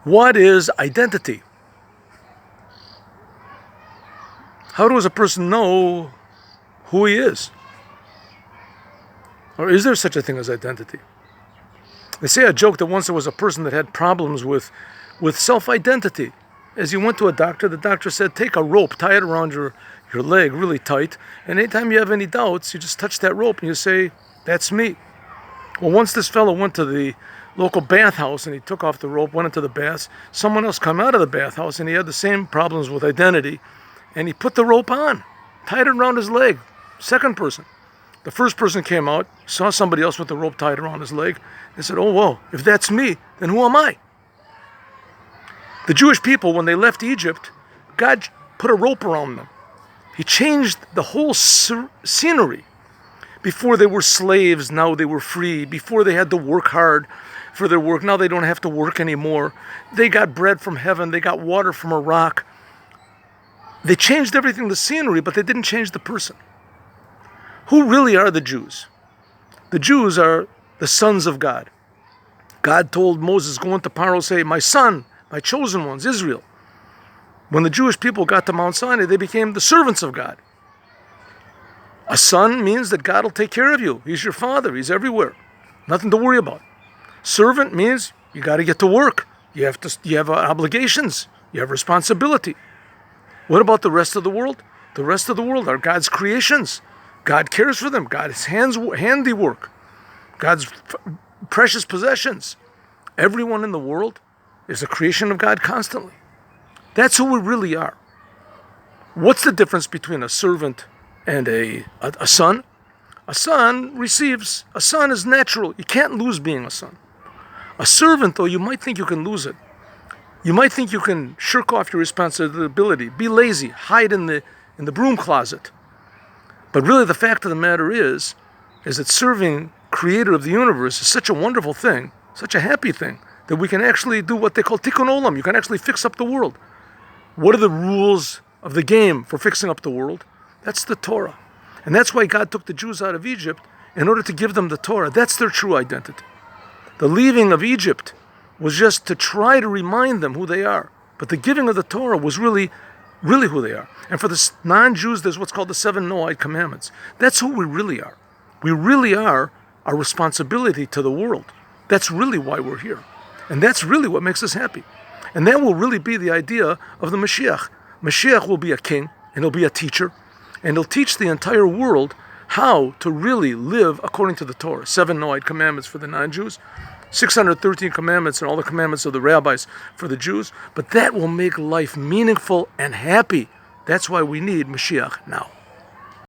What is identity? How does a person know who he is? Or is there such a thing as identity? They say a joke that once there was a person that had problems with self-identity. As he went to a doctor, the doctor said, take a rope, tie it around your leg really tight, and anytime you have any doubts, you just touch that rope and you say, that's me. Well, once this fellow went to the local bathhouse and he took off the rope, went into the baths, someone else came out of the bathhouse and he had the same problems with identity, and he put the rope on, tied it around his leg. Second person. The first person came out, saw somebody else with the rope tied around his leg, and said, oh, well, if that's me, then who am I? The Jewish people, when they left Egypt, God put a rope around them. He changed the whole scenery. Before they were slaves, now they were free. Before they had to work hard for their work, now they don't have to work anymore. They got bread from heaven. They got water from a rock. They changed everything, the scenery, but they didn't change the person. Who really are the Jews? The Jews are the sons of God. God told Moses, go into Paro, say, my son, my chosen ones, Israel. When the Jewish people got to Mount Sinai, they became the servants of God. A son means that God will take care of you. He's your father. He's everywhere. Nothing to worry about. Servant means you got to get to work. You have obligations. You have responsibility. What about the rest of the world? The rest of the world are God's creations. God cares for them. God's handiwork. God's precious possessions. Everyone in the world is a creation of God constantly. That's who we really are. What's the difference between a servant and a son? A son is natural. You can't lose being a son. A servant, though, you might think you can lose it. You might think you can shirk off your responsibility, be lazy, hide in the broom closet. But really the fact of the matter is that serving Creator of the universe is such a wonderful thing, such a happy thing, that we can actually do what they call tikkun olam. You can actually fix up the world. What are the rules of the game for fixing up the world? That's the Torah. And that's why God took the Jews out of Egypt in order to give them the Torah. That's their true identity. The leaving of Egypt was just to try to remind them who they are. But the giving of the Torah was really who they are. And for the non-Jews, there's what's called the 7 Noahide commandments. That's who we really are. We really are our responsibility to the world. That's really why we're here. And that's really what makes us happy. And that will really be the idea of the Moshiach. Moshiach will be a king, and he'll be a teacher, and he'll teach the entire world how to really live according to the Torah. 7 Noahide commandments for the non-Jews, 613 commandments and all the commandments of the rabbis for the Jews. But that will make life meaningful and happy. That's why we need Moshiach now.